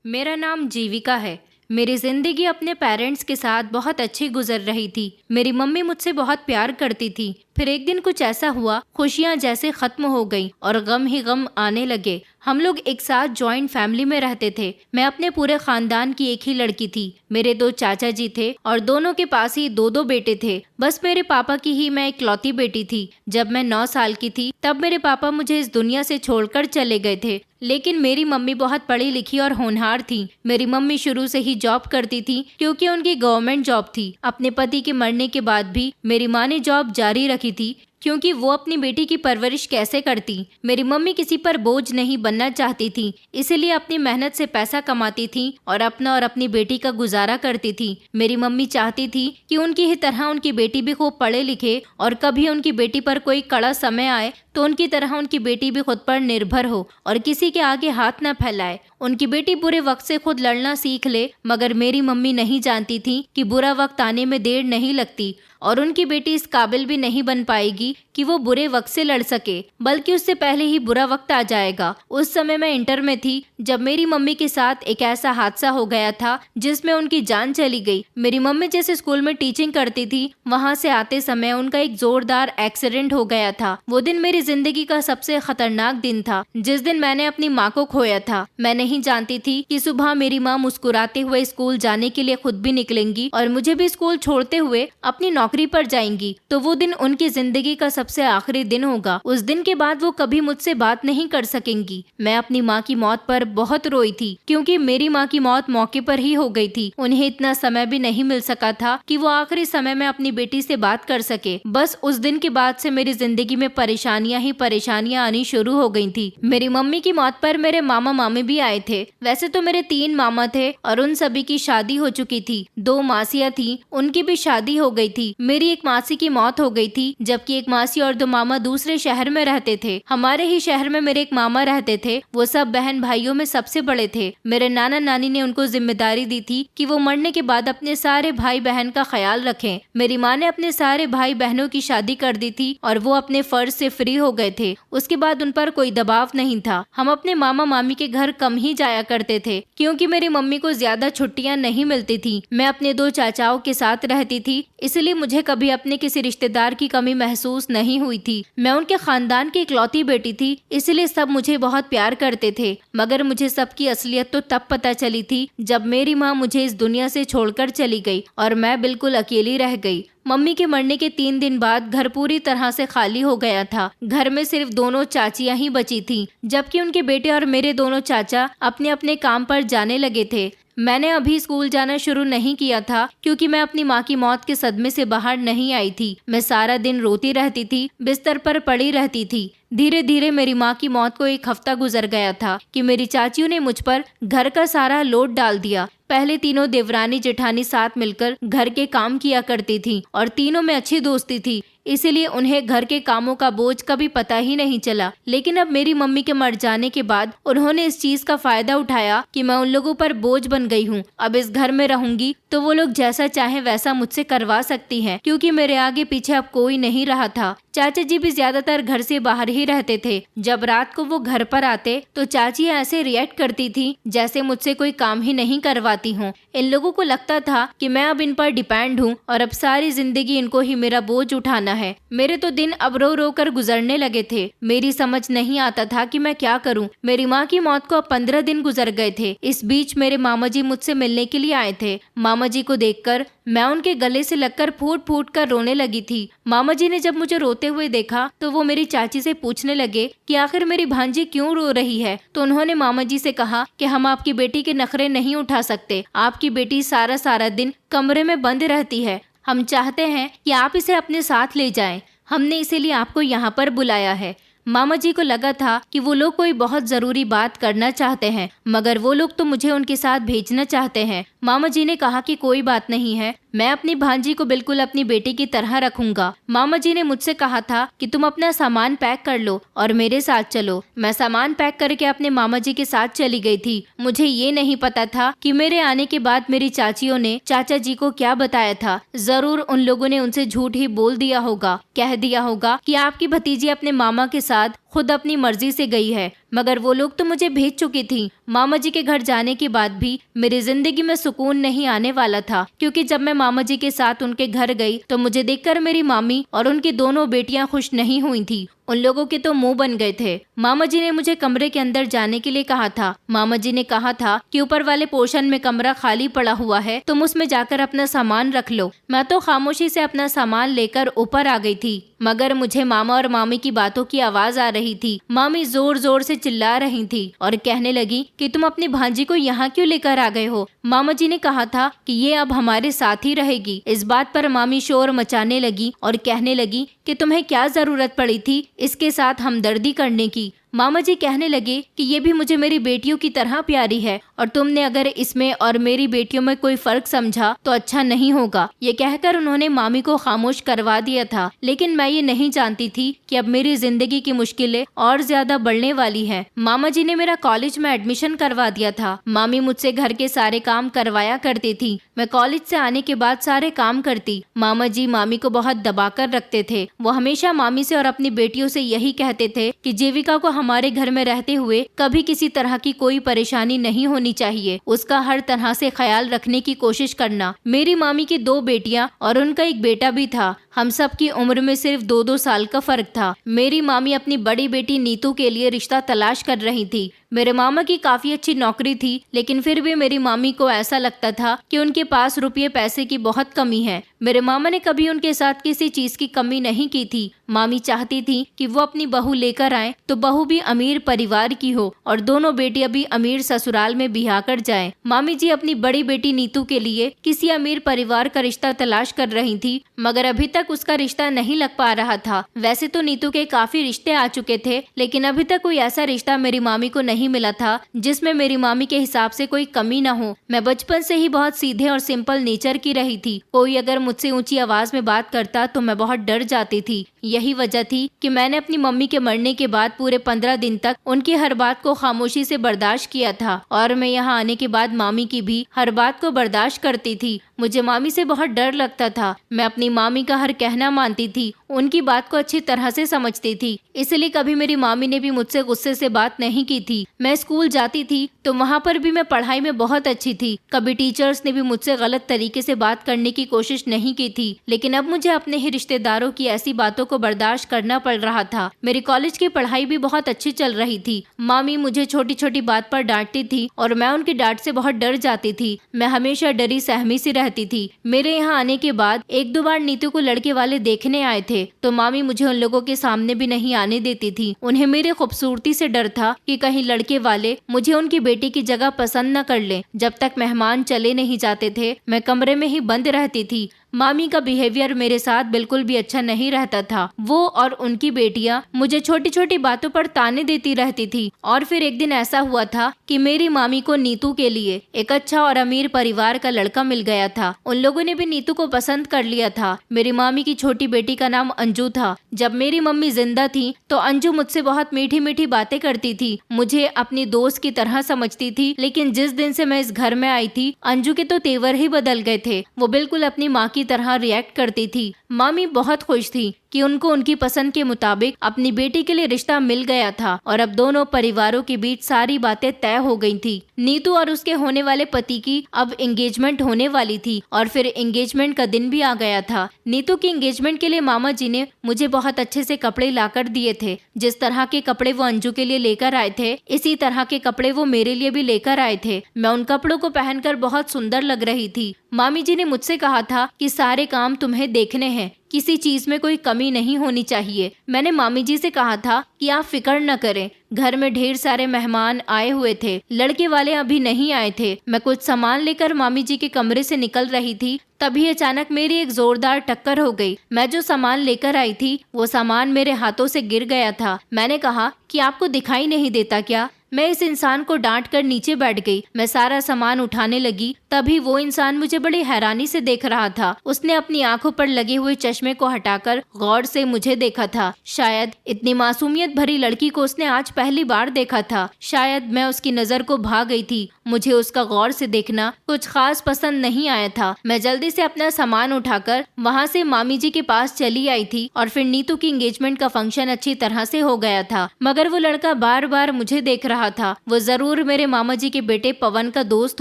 मेरा नाम जीविका है। मेरी जिंदगी अपने पेरेंट्स के साथ बहुत अच्छी गुजर रही थी। मेरी मम्मी मुझसे बहुत प्यार करती थी। फिर एक दिन कुछ ऐसा हुआ, खुशियां जैसे खत्म हो गई और गम ही गम आने लगे। हम लोग एक साथ जॉइंट फैमिली में रहते थे। मैं अपने पूरे खानदान की एक ही लड़की थी। मेरे दो चाचा जी थे और दोनों के पास ही दो दो बेटे थे। बस मेरे पापा की ही मैं इकलौती बेटी थी। जब मैं 9 साल की थी तब मेरे पापा मुझे इस दुनिया से छोड़कर चले गए थे। लेकिन मेरी मम्मी बहुत पढ़ी लिखी और होनहार थी। मेरी मम्मी शुरू से ही जॉब करती थी क्योंकि उनकी गवर्नमेंट जॉब थी। अपने पति के मरने के बाद भी मेरी माँ ने जॉब जारी रखी थी क्योंकि वो अपनी बेटी की परवरिश कैसे करती। मेरी मम्मी किसी पर बोझ नहीं बनना चाहती थी, इसलिए अपनी मेहनत से पैसा कमाती थी और अपना और अपनी बेटी का गुजारा करती थी। मेरी मम्मी चाहती थी कि उनकी ही तरह उनकी बेटी भी खूब पढ़े लिखे और कभी उनकी बेटी पर कोई कड़ा समय आए तो उनकी तरह उनकी बेटी भी खुद पर निर्भर हो और किसी के आगे हाथ न फैलाए। उनकी बेटी बुरे वक्त से खुद लड़ना सीख ले, मगर मेरी मम्मी नहीं जानती थी कि बुरा वक्त आने में देर नहीं लगती और उनकी बेटी इस काबिल भी नहीं बन पाएगी कि वो बुरे वक्त से लड़ सके, बल्कि उससे पहले ही बुरा वक्त आ जाएगा। उस समय मैं इंटर में थी जब मेरी मम्मी के साथ एक ऐसा हादसा हो गया था जिसमें उनकी जान चली गई। मेरी मम्मी जैसे स्कूल में टीचिंग करती थी, वहाँ से आते समय उनका एक जोरदार एक्सीडेंट हो गया था। वो दिन मेरी जिंदगी का सबसे खतरनाक दिन था, जिस दिन मैंने अपनी माँ को खोया था। मैं नहीं जानती थी कि सुबह मेरी माँ मुस्कुराते हुए स्कूल जाने के लिए खुद भी निकलेंगी और मुझे भी स्कूल छोड़ते हुए अपनी नौकरी पर जाएंगी। तो वो दिन उनकी जिंदगी का सबसे आखिरी दिन होगा। उस दिन के बाद वो कभी मुझसे बात नहीं कर सकेंगी। मैं अपनी माँ की मौत पर बहुत रोई थी क्योंकि मेरी माँ की मौत मौके पर ही हो गई थी। उन्हें इतना समय भी नहीं मिल सका था कि वो आखिरी समय में अपनी बेटी से बात कर सके। बस उस दिन के बाद से मेरी जिंदगी में परेशानियां ही परेशानियां आनी शुरू हो गई थी। मेरी मम्मी की मौत पर मेरे मामा मामी भी आए थे। वैसे तो मेरे 3 मामा थे और उन सभी की शादी हो चुकी थी। 2 मासियां थी, उनकी भी शादी हो गई थी। मेरी एक मासी की मौत हो गई थी, जबकि एक मासी और 2 मामा दूसरे शहर में रहते थे। हमारे ही शहर में मेरे एक मामा रहते थे। वो सब बहन भाइयों में सबसे बड़े थे। मेरे नाना नानी ने उनको जिम्मेदारी दी थी कि वो मरने के बाद अपने सारे भाई बहन का ख्याल रखें। मेरी माँ ने अपने सारे भाई बहनों की शादी कर दी थी और वो अपने फर्ज से फ्री हो गए थे। उसके बाद उन पर कोई दबाव नहीं था। हम अपने मामा मामी के घर कम ही जाया करते थे क्योंकि मेरी मम्मी को ज्यादा छुट्टियां नहीं मिलती थी। मैं अपने 2 चाचाओं के साथ रहती थी, इसलिए मुझे कभी अपने किसी रिश्तेदार की कमी महसूस नहीं हुई थी। मैं उनके खानदान की इकलौती बेटी थी, इसलिए सब मुझे बहुत प्यार करते थे। मगर मुझे सबकी असलियत तो तब पता चली थी जब मेरी माँ मुझे इस दुनिया से छोड़कर चली गई और मैं बिल्कुल अकेली रह गई। मम्मी के मरने के 3 दिन बाद घर पूरी तरह से खाली हो गया था। घर में सिर्फ दोनों चाचियां ही बची थीं, जबकि उनके बेटे और मेरे दोनों चाचा अपने अपने काम पर जाने लगे थे। मैंने अभी स्कूल जाना शुरू नहीं किया था क्योंकि मैं अपनी माँ की मौत के सदमे से बाहर नहीं आई थी। मैं सारा दिन रोती रहती थी, बिस्तर पर पड़ी रहती थी। धीरे धीरे मेरी माँ की मौत को 1 हफ्ता गुजर गया था कि मेरी चाचियों ने मुझ पर घर का सारा लोड डाल दिया। पहले तीनों देवरानी जेठानी साथ मिलकर घर के काम किया करती थी और तीनों में अच्छी दोस्ती थी, इसीलिए उन्हें घर के कामों का बोझ कभी पता ही नहीं चला। लेकिन अब मेरी मम्मी के मर जाने के बाद उन्होंने इस चीज का फायदा उठाया कि मैं उन लोगों पर बोझ बन गई हूँ। अब इस घर में रहूंगी तो वो लोग जैसा चाहे वैसा मुझसे करवा सकती हैं, क्योंकि मेरे आगे पीछे अब कोई नहीं रहा था। चाचा जी भी ज्यादातर घर से बाहर ही रहते थे। जब रात को वो घर पर आते तो चाची ऐसे रिएक्ट करती थी जैसे मुझसे कोई काम ही नहीं करवाती हूँ। इन लोगों को लगता था कि मैं अब इन पर डिपेंड हूँ और अब सारी जिंदगी इनको ही मेरा बोझ उठाना है। मेरे तो दिन अब रो रो कर गुजरने लगे थे। मेरी समझ नहीं आता था कि मैं क्या करूं। मेरी माँ की मौत को अब 15 दिन गुजर गए थे। इस बीच मेरे मामा जी मुझसे मिलने के लिए आए थे। मामा जी को देखकर मैं उनके गले से लगकर फूट फूट कर रोने लगी थी। मामा जी ने जब मुझे रोते हुए देखा तो वो मेरी चाची से पूछने लगे कि आखिर मेरी भांजी क्यों रो रही है। तो उन्होंने मामा जी से कहा कि हम आपकी बेटी के नखरे नहीं उठा सकते। आपकी बेटी सारा सारा दिन कमरे में बंद रहती है। हम चाहते हैं कि आप इसे अपने साथ ले जाएं। हमने इसीलिए आपको यहाँ पर बुलाया है। मामा जी को लगा था कि वो लोग कोई बहुत जरूरी बात करना चाहते हैं, मगर वो लोग तो मुझे उनके साथ भेजना चाहते हैं। मामा जी ने कहा कि कोई बात नहीं है, मैं अपनी भांजी को बिल्कुल अपनी बेटी की तरह रखूंगा। मामा जी ने मुझसे कहा था कि तुम अपना सामान पैक कर लो और मेरे साथ चलो। मैं सामान पैक करके अपने मामा जी के साथ चली गई थी। मुझे ये नहीं पता था कि मेरे आने के बाद मेरी चाचियों ने चाचा जी को क्या बताया था। जरूर उन लोगों ने उनसे झूठ ही बोल दिया होगा, कह दिया होगा कि आपकी भतीजी अपने मामा के साथ खुद अपनी मर्जी से गई है, मगर वो लोग तो मुझे भेज चुकी थी। मामा जी के घर जाने के बाद भी मेरी जिंदगी में सुकून नहीं आने वाला था, क्योंकि जब मैं मामा जी के साथ उनके घर गई तो मुझे देखकर मेरी मामी और उनकी दोनों बेटियां खुश नहीं हुई थी। उन लोगों के तो मुंह बन गए थे। मामा जी ने मुझे कमरे के अंदर जाने के लिए कहा था। मामा जी ने कहा था कि ऊपर वाले पोर्शन में कमरा खाली पड़ा हुआ है, तुम उसमें जाकर अपना सामान रख लो। मैं तो खामोशी से अपना सामान लेकर ऊपर आ गई थी, मगर मुझे मामा और मामी की बातों की आवाज आ रही थी। मामी जोर जोर से चिल्ला रही थी और कहने लगी कि तुम अपनी भांजी को यहाँ क्यों लेकर आ गए हो। मामा जी ने कहा था कि ये अब हमारे साथ ही रहेगी। इस बात पर मामी शोर मचाने लगी और कहने लगी कि तुम्हें क्या जरूरत पड़ी थी इसके साथ हमदर्दी करने की। मामा जी कहने लगे कि ये भी मुझे मेरी बेटियों की तरह प्यारी है और तुमने अगर इसमें और मेरी बेटियों में कोई फर्क समझा तो अच्छा नहीं होगा। ये कहकर उन्होंने मामी को खामोश करवा दिया था, लेकिन मैं ये नहीं जानती थी कि अब मेरी जिंदगी की मुश्किलें और ज्यादा बढ़ने वाली हैं। मामा जी ने मेरा कॉलेज में एडमिशन करवा दिया था। मामी मुझसे घर के सारे काम करवाया करती थी। मैं कॉलेज से आने के बाद सारे काम करती। मामा जी मामी को बहुत दबा कर रखते थे। वो हमेशा मामी से और अपनी बेटियों से यही कहते थे कि जीविका को हमारे घर में रहते हुए कभी किसी तरह की कोई परेशानी नहीं होनी चाहिए, उसका हर तरह से ख्याल रखने की कोशिश करना। मेरी मामी की 2 बेटियां और उनका एक बेटा भी था। हम सब की उम्र में सिर्फ 2-2 साल का फर्क था। मेरी मामी अपनी बड़ी बेटी नीतू के लिए रिश्ता तलाश कर रही थी। मेरे मामा की काफी अच्छी नौकरी थी, लेकिन फिर भी मेरी मामी को ऐसा लगता था कि उनके पास रुपये पैसे की बहुत कमी है। मेरे मामा ने कभी उनके साथ किसी चीज की कमी नहीं की थी। मामी चाहती थी कि वो अपनी बहू लेकर आए तो बहू भी अमीर परिवार की हो और दोनों बेटियां भी अमीर ससुराल में बिहा कर जाएं। मामी जी अपनी बड़ी बेटी नीतू के लिए किसी अमीर परिवार का रिश्ता तलाश कर रही थी, मगर अभी तक उसका रिश्ता नहीं लग पा रहा था। वैसे तो नीतू के काफी रिश्ते आ चुके थे, लेकिन अभी तक कोई ऐसा रिश्ता मेरी मामी को नहीं मिला था जिसमें मेरी मामी के हिसाब से कोई कमी न हो। मैं बचपन से ही बहुत सीधे और सिंपल नेचर की रही थी। कोई अगर मुझसे ऊंची आवाज में बात करता तो मैं बहुत डर जाती थी। यही वजह थी कि मैंने अपनी मम्मी के मरने के बाद पूरे 15 दिन तक उनकी हर बात को खामोशी से बर्दाश्त किया था, और मैं यहाँ आने के बाद मामी की भी हर बात को बर्दाश्त करती थी। मुझे मामी से बहुत डर लगता था। मैं अपनी मामी का हर कहना मानती थी, उनकी बात को अच्छी तरह से समझती थी, इसलिए कभी मेरी मामी ने भी मुझसे गुस्से से बात नहीं की थी। मैं स्कूल जाती थी तो वहाँ पर भी मैं पढ़ाई में बहुत अच्छी थी। कभी टीचर्स ने भी मुझसे गलत तरीके से बात करने की कोशिश नहीं की थी, लेकिन अब मुझे अपने ही रिश्तेदारों की ऐसी बातों को बर्दाश्त करना पड़ रहा था। मेरी कॉलेज की पढ़ाई भी बहुत अच्छी चल रही थी। मामी मुझे छोटी छोटी बात पर डांटती थी और मैं उनकी डांट से बहुत डर जाती थी। मैं हमेशा डरी सहमी सी रहती थी। मेरे यहाँ आने के बाद 1-2 बार नीतू को लड़के वाले देखने आए थे, तो मामी मुझे उन लोगों के सामने भी नहीं आने देती थी। उन्हें मेरी खूबसूरती से डर था कि कहीं लड़के वाले मुझे उनकी बेटी की जगह पसंद न कर लें। जब तक मेहमान चले नहीं जाते थे मैं कमरे में ही बंद रहती थी। मामी का बिहेवियर मेरे साथ बिल्कुल भी अच्छा नहीं रहता था। वो और उनकी बेटियां मुझे छोटी छोटी बातों पर ताने देती रहती थी। और फिर एक दिन ऐसा हुआ था कि मेरी मामी को नीतू के लिए एक अच्छा और अमीर परिवार का लड़का मिल गया था। उन लोगों ने भी नीतू को पसंद कर लिया था। मेरी मामी की छोटी बेटी का नाम अंजू था। जब मेरी मम्मी जिंदा थी तो अंजू मुझसे बहुत मीठी मीठी बातें करती थी, मुझे अपनी दोस्त की तरह समझती थी। लेकिन जिस दिन से मैं इस घर में आई थी, अंजू के तो तेवर ही बदल गए थे। वो बिल्कुल अपनी माँ की तरह रिएक्ट करती थी। मामी बहुत खुश थी कि उनको उनकी पसंद के मुताबिक अपनी बेटी के लिए रिश्ता मिल गया था और अब दोनों परिवारों के बीच सारी बातें तय हो गई थी। नीतू और उसके होने वाले पति की अब एंगेजमेंट होने वाली थी और फिर एंगेजमेंट का दिन भी आ गया था। नीतू की एंगेजमेंट के लिए मामा जी ने मुझे बहुत अच्छे से कपड़े लाकर दिए थे। जिस तरह के कपड़े वो अंजू के लिए लेकर आए थे, इसी तरह के कपड़े वो मेरे लिए भी लेकर आए थे। मैं उन कपड़ों को पहनकर बहुत सुंदर लग रही थी। मामी जी ने मुझसे कहा था कि सारे काम तुम्हें देखने हैं, किसी चीज में कोई कमी नहीं होनी चाहिए। मैंने मामी जी से कहा था कि आप फिक्र न करें। घर में ढेर सारे मेहमान आए हुए थे, लड़के वाले अभी नहीं आए थे। मैं कुछ सामान लेकर मामी जी के कमरे से निकल रही थी, तभी अचानक मेरी एक जोरदार टक्कर हो गई। मैं जो सामान लेकर आई थी वो सामान मेरे हाथों से गिर गया था। मैंने कहा कि आपको दिखाई नहीं देता क्या? मैं इस इंसान को डांट कर नीचे बैठ गई। मैं सारा सामान उठाने लगी, तभी वो इंसान मुझे बड़ी हैरानी से देख रहा था। उसने अपनी आंखों पर लगे हुए चश्मे को हटाकर गौर से मुझे देखा था। शायद इतनी मासूमियत भरी लड़की को उसने आज पहली बार देखा था। शायद मैं उसकी नजर को भा गई थी। मुझे उसका गौर से देखना कुछ खास पसंद नहीं आया था। मैं जल्दी से अपना सामान उठाकर वहाँ से मामी जी के पास चली आई थी और फिर नीतू की एंगेजमेंट का फंक्शन अच्छी तरह से हो गया था। मगर वो लड़का बार बार मुझे देख रहा था। वो जरूर मेरे मामा जी के बेटे पवन का दोस्त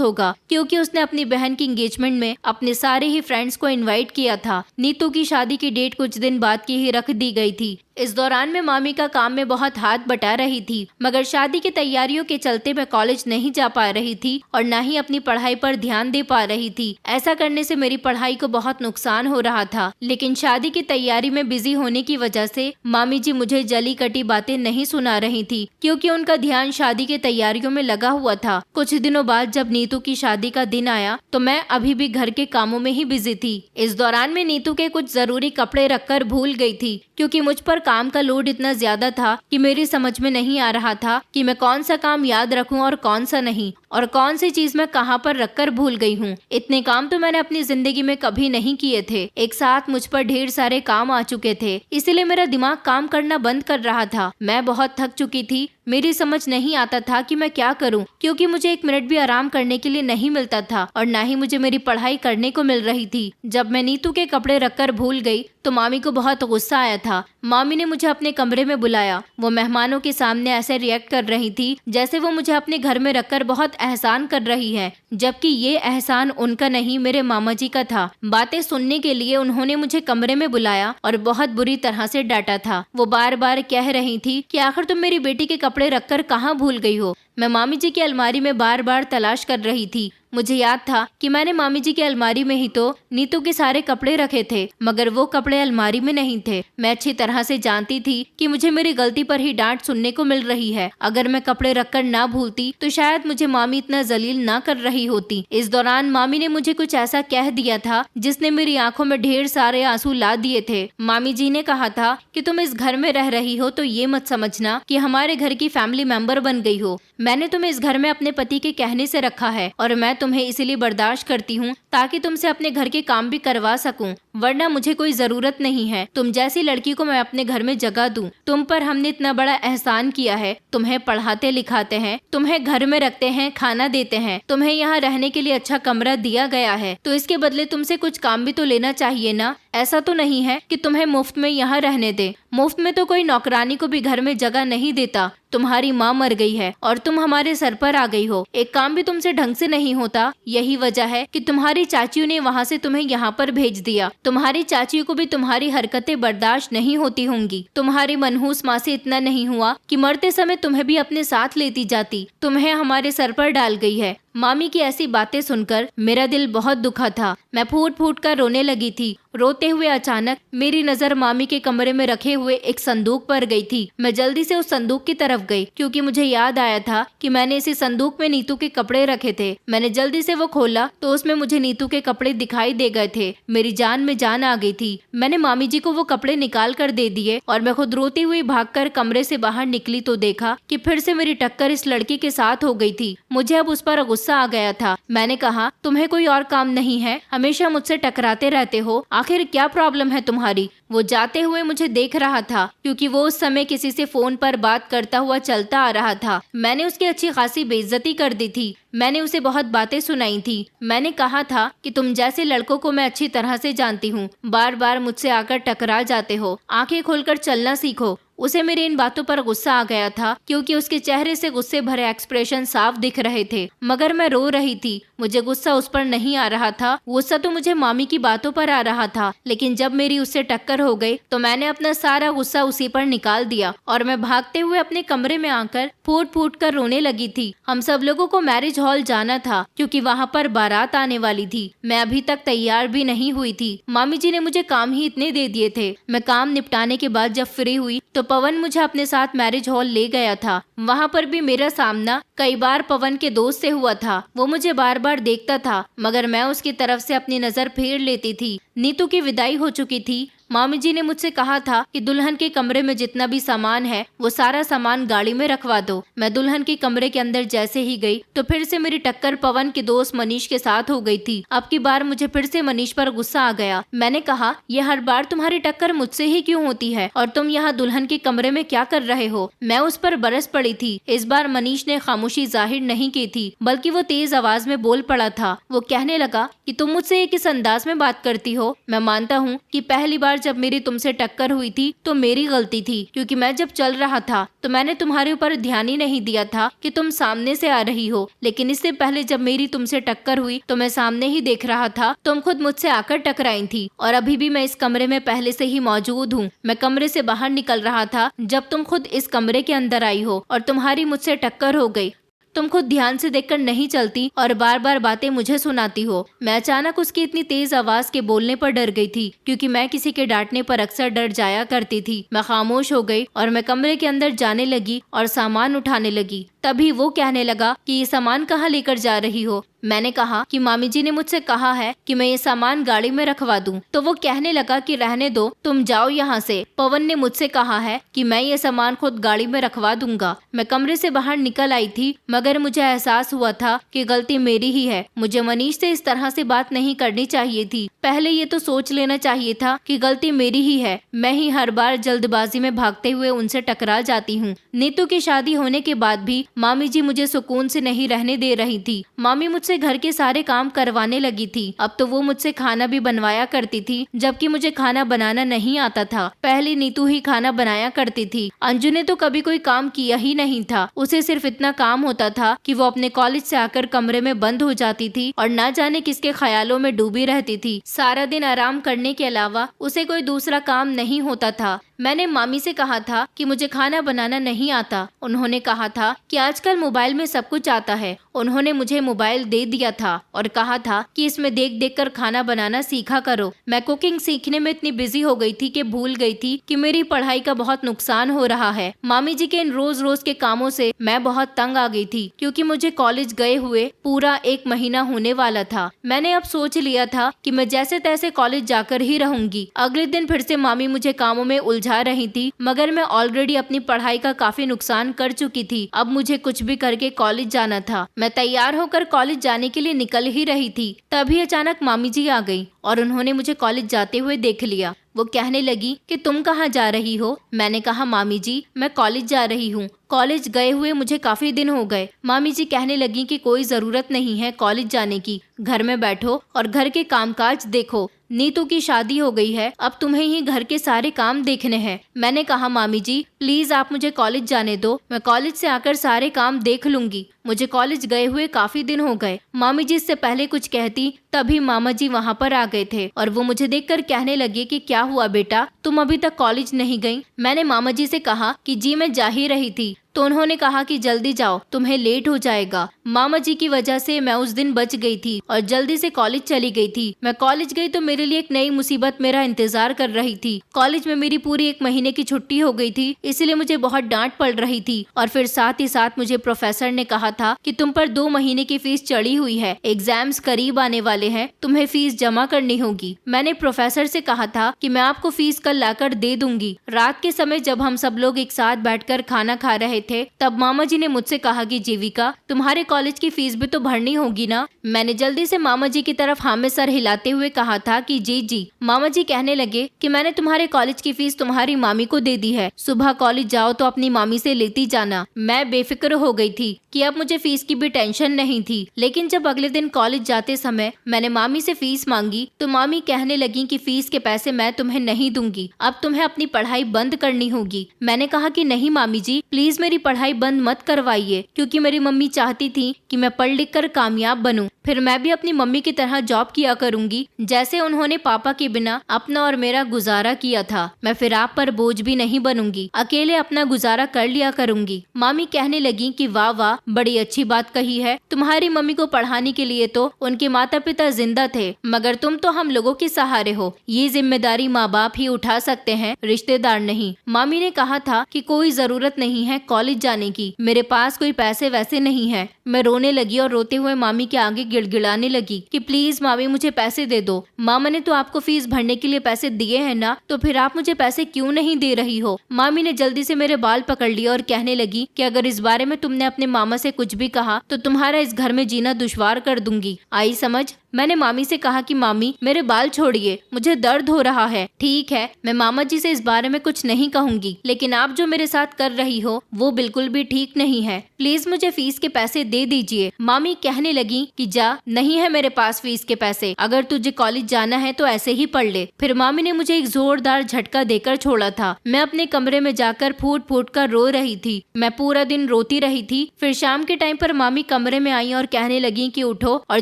होगा, क्योंकि उसने अपनी बहन की एंगेजमेंट में अपने सारे ही फ्रेंड्स को इनवाइट किया था। नीतू की शादी की डेट कुछ दिन बाद की ही रख दी गई थी। इस दौरान मैं मामी का काम में बहुत हाथ बटा रही थी, मगर शादी की तैयारियों के चलते मैं कॉलेज नहीं जा पा रही थी और न ही अपनी पढ़ाई पर ध्यान दे पा रही थी। ऐसा करने से मेरी पढ़ाई को बहुत नुकसान हो रहा था। लेकिन शादी की तैयारी में बिजी होने की वजह से मामी जी मुझे जली कटी बातें नहीं सुना रही थी, क्योंकि उनका ध्यान शादी की तैयारियों में लगा हुआ था। कुछ दिनों बाद जब नीतू की शादी का दिन आया तो मैं अभी भी घर के कामों में ही बिजी थी। इस दौरान मैं नीतू के कुछ जरूरी कपड़े रखकर भूल गई थी, क्योंकि मुझ पर काम का लोड इतना ज्यादा था कि मेरी समझ में नहीं आ रहा था कि मैं कौन सा काम याद रखूं और कौन सा नहीं, और कौन सी चीज मैं कहां पर रखकर भूल गई हूं। इतने काम तो मैंने अपनी जिंदगी में कभी नहीं किए थे। एक साथ मुझ पर ढेर सारे काम आ चुके थे, इसीलिए मेरा दिमाग काम करना बंद कर रहा था। मैं बहुत थक चुकी थी। मेरी समझ नहीं आता था कि मैं क्या करूं, क्योंकि मुझे एक मिनट भी आराम करने के लिए नहीं मिलता था और ना ही मुझे मेरी पढ़ाई करने को मिल रही थी। जब मैं नीतू के कपड़े रखकर भूल गई तो मामी को बहुत गुस्सा आया था। मामी ने मुझे अपने कमरे में बुलाया। वो मेहमानों के सामने ऐसे रिएक्ट कर रही थी जैसे वो मुझे अपने घर में रखकर बहुत एहसान कर रही है, जबकि ये एहसान उनका नहीं मेरे मामा जी का था। बातें सुनने के लिए उन्होंने मुझे कमरे में बुलाया और बहुत बुरी तरह से डांटा था। वो बार बार कह रही थी कि आखिर तुम मेरी बेटी के कपड़े रखकर कहाँ भूल गई हो। मैं मामी जी की अलमारी में बार बार तलाश कर रही थी। मुझे याद था कि मैंने मामी जी की अलमारी में ही तो नीतू के सारे कपड़े रखे थे, मगर वो कपड़े अलमारी में नहीं थे। मैं अच्छी तरह से जानती थी कि मुझे मेरी गलती पर ही डांट सुनने को मिल रही है। अगर मैं कपड़े रखकर ना भूलती तो शायद मुझे मामी इतना जलील ना कर रही होती। इस दौरान मामी ने मुझे कुछ ऐसा कह दिया था जिसने मेरी आंखों में ढेर सारे आंसू ला दिए थे। मामी जी ने कहा था कि तुम इस घर में रह रही हो तो ये मत समझना कि हमारे घर की फैमिली मेंबर बन गई हो। मैंने तुम्हें इस घर में अपने पति के कहने से रखा है और मैं तुम्हें इसीलिए बर्दाश्त करती हूँ ताकि तुमसे अपने घर के काम भी करवा सकूं, वरना मुझे कोई जरूरत नहीं है। तुम जैसी लड़की को मैं अपने घर में जगह दूं। तुम पर हमने इतना बड़ा एहसान किया है। तुम्हें पढ़ाते लिखाते हैं, तुम्हें घर में रखते हैं, खाना देते हैं, तुम्हें यहाँ रहने के लिए अच्छा कमरा दिया गया है, तो इसके बदले तुमसे कुछ काम भी तो लेना चाहिए ना। ऐसा तो नहीं है कि तुम्हें मुफ्त में यहाँ रहने दे। मुफ्त में तो कोई नौकरानी को भी घर में जगह नहीं देता। तुम्हारी माँ मर गई है और तुम हमारे सर पर आ गई हो। एक काम भी तुमसे ढंग से नहीं होता। यही वजह है कि तुम्हारी चाचियों ने वहाँ से तुम्हें यहाँ पर भेज दिया। तुम्हारी चाचियों को भी तुम्हारी हरकतें बर्दाश्त नहीं होती होंगी। तुम्हारी मनहूस माँ से इतना नहीं हुआ कि मरते समय तुम्हें भी अपने साथ लेती जाती। तुम्हें हमारे सर पर डाल गई है। मामी की ऐसी बातें सुनकर मेरा दिल बहुत दुखा था। मैं फूट फूट कर रोने लगी थी। रोते हुए अचानक मेरी नजर मामी के कमरे में रखे हुए एक संदूक पर गई थी। मैं जल्दी से उस संदूक की तरफ गई, क्योंकि मुझे याद आया था कि मैंने इसी संदूक में नीतू के कपड़े रखे थे। मैंने जल्दी से वो खोला तो उसमें मुझे नीतू के कपड़े दिखाई दे गए थे। मेरी जान में जान आ गई थी। मैंने मामी जी को वो कपड़े निकाल कर दे दिए और मैं खुद रोती हुई भागकर कमरे से बाहर निकली तो देखा कि फिर से मेरी टक्कर इस लड़की के साथ हो गई थी। मुझे अब उस पर गुस्सा आ गया था। मैंने कहा, तुम्हें कोई और काम नहीं है? हमेशा मुझसे टकराते रहते हो। आखिर क्या प्रॉब्लम है तुम्हारी? वो जाते हुए मुझे देख रहा था, क्योंकि वो उस समय किसी से फोन पर बात करता हुआ चलता आ रहा था। मैंने उसकी अच्छी खासी बेइज्जती कर दी थी। मैंने उसे बहुत बातें सुनाई थी। मैंने कहा था कि तुम जैसे लड़कों को मैं अच्छी तरह से जानती हूँ। बार बार मुझसे आकर टकरा जाते हो। आंखें खोलकर चलना सीखो। उसे मेरी इन बातों पर गुस्सा आ गया था, क्योंकि उसके चेहरे से गुस्से भरे एक्सप्रेशन साफ दिख रहे थे, मगर मैं रो रही थी। मुझे गुस्सा उस पर नहीं आ रहा था। गुस्सा तो मुझे मामी की बातों पर आ रहा था। लेकिन जब मेरी उससे टक्कर हो गई तो मैंने अपना सारा गुस्सा उसी पर निकाल दिया और मैं भागते हुए अपने कमरे में आकर फूट फूट कर रोने लगी थी। हम सब लोगों को मैरिज हॉल जाना था, क्योंकि वहाँ पर बारात आने वाली थी। मैं अभी तक तैयार भी नहीं हुई थी। मामी जी ने मुझे काम ही इतने दे दिए थे। मैं काम निपटाने के बाद जब फ्री हुई तो पवन मुझे अपने साथ मैरिज हॉल ले गया था। वहाँ पर भी मेरा सामना कई बार पवन के दोस्त से हुआ था। वो मुझे बार बार देखता था, मगर मैं उसकी तरफ से अपनी नजर फेर लेती थी। नीतू की विदाई हो चुकी थी। मामी जी ने मुझसे कहा था कि दुल्हन के कमरे में जितना भी सामान है वो सारा सामान गाड़ी में रखवा दो। मैं दुल्हन के कमरे के अंदर जैसे ही गई तो फिर से मेरी टक्कर पवन के दोस्त मनीष के साथ हो गई थी। अब की बार मुझे फिर से मनीष पर गुस्सा आ गया। मैंने कहा, ये हर बार तुम्हारी टक्कर मुझसे ही क्यों होती है और तुम यहाँ दुल्हन के कमरे में क्या कर रहे हो? मैं उस पर बरस पड़ी थी। इस बार मनीष ने खामोशी जाहिर नहीं की थी, बल्कि वो तेज आवाज में बोल पड़ा था। वो कहने लगा कि तुम मुझसे किस अंदाज में बात करती हो? मैं मानता हूँ कि पहली बार जब मेरी तुमसे टक्कर हुई थी तो मेरी गलती थी, क्योंकि मैं जब चल रहा था तो मैंने तुम्हारे ऊपर ध्यान ही नहीं दिया था कि तुम सामने से आ रही हो। लेकिन इससे पहले जब मेरी तुमसे टक्कर हुई तो मैं सामने ही देख रहा था। तुम खुद मुझसे आकर टकराई थी और अभी भी मैं इस कमरे में पहले से ही मौजूद हूँ। मैं कमरे से बाहर निकल रहा था जब तुम खुद इस कमरे के अंदर आई हो और तुम्हारी मुझसे टक्कर हो गई। तुम खुद ध्यान से देखकर नहीं चलती और बार बार बातें मुझे सुनाती हो। मैं अचानक उसकी इतनी तेज आवाज के बोलने पर डर गई थी, क्योंकि मैं किसी के डांटने पर अक्सर डर जाया करती थी। मैं खामोश हो गई और मैं कमरे के अंदर जाने लगी और सामान उठाने लगी। तभी वो कहने लगा कि ये सामान कहाँ लेकर जा रही हो? मैंने कहा कि मामी जी ने मुझसे कहा है कि मैं ये सामान गाड़ी में रखवा दूं। तो वो कहने लगा कि रहने दो, तुम जाओ यहाँ से। पवन ने मुझसे कहा है कि मैं ये सामान खुद गाड़ी में रखवा दूंगा। मैं कमरे से बाहर निकल आई थी, मगर मुझे एहसास हुआ था कि गलती मेरी ही है। मुझे मनीष से इस तरह से बात नहीं करनी चाहिए थी। पहले ये तो सोच लेना चाहिए था कि गलती मेरी ही है। मैं ही हर बार जल्दबाजी में भागते हुए उनसे टकरा जाती हूँ। नीतू की शादी होने के बाद भी मामी जी मुझे सुकून से नहीं रहने दे रही थी। मामी मुझसे घर के सारे काम करवाने लगी थी। अब तो वो मुझसे खाना भी बनवाया करती थी, जबकि मुझे खाना बनाना नहीं आता था। पहले नीतू ही खाना बनाया करती थी। अंजू ने तो कभी कोई काम किया ही नहीं था। उसे सिर्फ इतना काम होता था कि वो अपने कॉलेज से आकर कमरे में बंद हो जाती थी और ना जाने किसके ख्यालों में डूबी रहती थी। सारा दिन आराम करने के अलावा उसे कोई दूसरा काम नहीं होता था। मैंने मामी से कहा था कि मुझे खाना बनाना नहीं आता। उन्होंने कहा था कि आजकल मोबाइल में सब कुछ आता है। उन्होंने मुझे मोबाइल दे दिया था और कहा था कि इसमें देख देख कर खाना बनाना सीखा करो। मैं कुकिंग सीखने में इतनी बिजी हो गई थी कि भूल गई थी कि मेरी पढ़ाई का बहुत नुकसान हो रहा है। मामी जी के इन रोज रोज के कामों से मैं बहुत तंग आ गई थी, क्योंकि मुझे कॉलेज गए हुए पूरा 1 महीना होने वाला था। मैंने अब सोच लिया था कि मैं जैसे तैसे कॉलेज जाकर ही रहूंगी। अगले दिन फिर से मामी मुझे कामों में उलझा रही थी, मगर मैं ऑलरेडी अपनी पढ़ाई का काफी नुकसान कर चुकी थी। अब मुझे कुछ भी करके कॉलेज जाना था। मैं तैयार होकर कॉलेज जाने के लिए निकल ही रही थी, तभी अचानक मामी जी आ गई और उन्होंने मुझे कॉलेज जाते हुए देख लिया। वो कहने लगी कि तुम कहाँ जा रही हो? मैंने कहा, मामी जी मैं कॉलेज जा रही हूँ। कॉलेज गए हुए मुझे काफी दिन हो गए। मामी जी कहने लगी कि कोई जरूरत नहीं है कॉलेज जाने की, घर में बैठो और घर के कामकाज देखो। नीतू की शादी हो गई है, अब तुम्हें ही घर के सारे काम देखने हैं। मैंने कहा, मामी जी प्लीज आप मुझे कॉलेज जाने दो, मैं कॉलेज से आकर सारे काम देख लूंगी। मुझे कॉलेज गए हुए काफी दिन हो गए। मामी जी इससे पहले कुछ कहती तभी मामा जी वहाँ पर आ गए थे और वो मुझे देखकर कहने लगे कि क्या हुआ बेटा, तुम अभी तक कॉलेज नहीं गई? मैंने मामा जी से कहा कि जी मैं जा ही रही थी। तो उन्होंने कहा कि जल्दी जाओ, तुम्हें लेट हो जाएगा। मामा जी की वजह से मैं उस दिन बच गई थी और जल्दी से कॉलेज चली गई थी। मैं कॉलेज गई तो मेरे लिए एक नई मुसीबत मेरा इंतजार कर रही थी। कॉलेज में मेरी पूरी 1 महीने की छुट्टी हो गई थी, इसलिए मुझे बहुत डांट पड़ रही थी। और फिर साथ ही साथ मुझे प्रोफेसर ने कहा था कि तुम पर 2 महीने की फीस चढ़ी हुई है, एग्जाम्स करीब आने वाले हैं, तुम्हें फीस जमा करनी होगी। मैंने प्रोफेसर से कहा था कि मैं आपको फीस कल लाकर दे दूंगी। रात के समय जब हम सब लोग एक साथ बैठकर खाना खा रहे थे, तब मामा जी ने मुझसे कहा कि जीविका तुम्हारे कॉलेज की फीस भी तो भरनी होगी ना। मैंने जल्दी से मामा जी की तरफ हाँ में सर हिलाते हुए कहा था कि जी जी। मामा जी कहने लगे कि मैंने तुम्हारे कॉलेज की फीस तुम्हारी मामी को दे दी है, सुबह कॉलेज जाओ तो अपनी मामी से लेती जाना। मैं बेफिक्र हो गई थी कि अब मुझे फीस की भी टेंशन नहीं थी। लेकिन जब अगले दिन कॉलेज जाते समय मैंने मामी से फीस मांगी तो मामी कहने लगी कि फीस के पैसे मैं तुम्हें नहीं दूंगी, अब तुम्हें अपनी पढ़ाई बंद करनी होगी। मैंने कहा कि नहीं मामी जी प्लीज मेरी पढ़ाई बंद मत करवाइए, क्योंकि मेरी मम्मी चाहती थी कि मैं पढ़ लिख कर कामयाब बनूं, फिर मैं भी अपनी मम्मी की तरह जॉब किया करूंगी, जैसे उन्होंने पापा के बिना अपना और मेरा गुजारा किया था। मैं फिर आप पर बोझ भी नहीं बनूंगी, अकेले अपना गुजारा कर लिया करूंगी। मामी कहने लगी कि वाह वाह बड़ी अच्छी बात कही है, तुम्हारी मम्मी को पढ़ाने के लिए तो उनके माता पिता जिंदा थे, मगर तुम तो हम लोगों के सहारे हो, ये जिम्मेदारी माँ बाप ही उठा सकते हैं, रिश्तेदार नहीं। मामी ने कहा था कि कोई जरूरत नहीं है कॉलेज जाने की, मेरे पास कोई पैसे वैसे नहीं है। मैं रोने लगी और रोते हुए मामी के आगे गिर गिड़गिड़ाने लगी कि प्लीज मामी मुझे पैसे दे दो। मामा ने तो आपको फीस भरने के लिए पैसे दिए हैं ना, तो फिर आप मुझे पैसे क्यों नहीं दे रही हो। मामी ने जल्दी से मेरे बाल पकड़ लिए और कहने लगी कि अगर इस बारे में तुमने अपने मामा से कुछ भी कहा तो तुम्हारा इस घर में जीना दुश्वार कर दूंगी। आई समझ। मैंने मामी से कहा कि मामी मेरे बाल छोड़िए, मुझे दर्द हो रहा है। ठीक है, मैं मामा जी से इस बारे में कुछ नहीं कहूंगी, लेकिन आप जो मेरे साथ कर रही हो वो बिल्कुल भी ठीक नहीं है। प्लीज मुझे फीस के पैसे दे दीजिए। मामी कहने लगी कि जा, नहीं है मेरे पास फीस के पैसे, अगर तुझे कॉलेज जाना है तो ऐसे ही पढ़ ले। फिर मामी ने मुझे एक जोरदार झटका देकर छोड़ा था। मैं अपने कमरे में जाकर फूट फूट कर रो रही थी। मैं पूरा दिन रोती रही थी। फिर शाम के टाइम पर मामी कमरे में आई और कहने लगी कि उठो और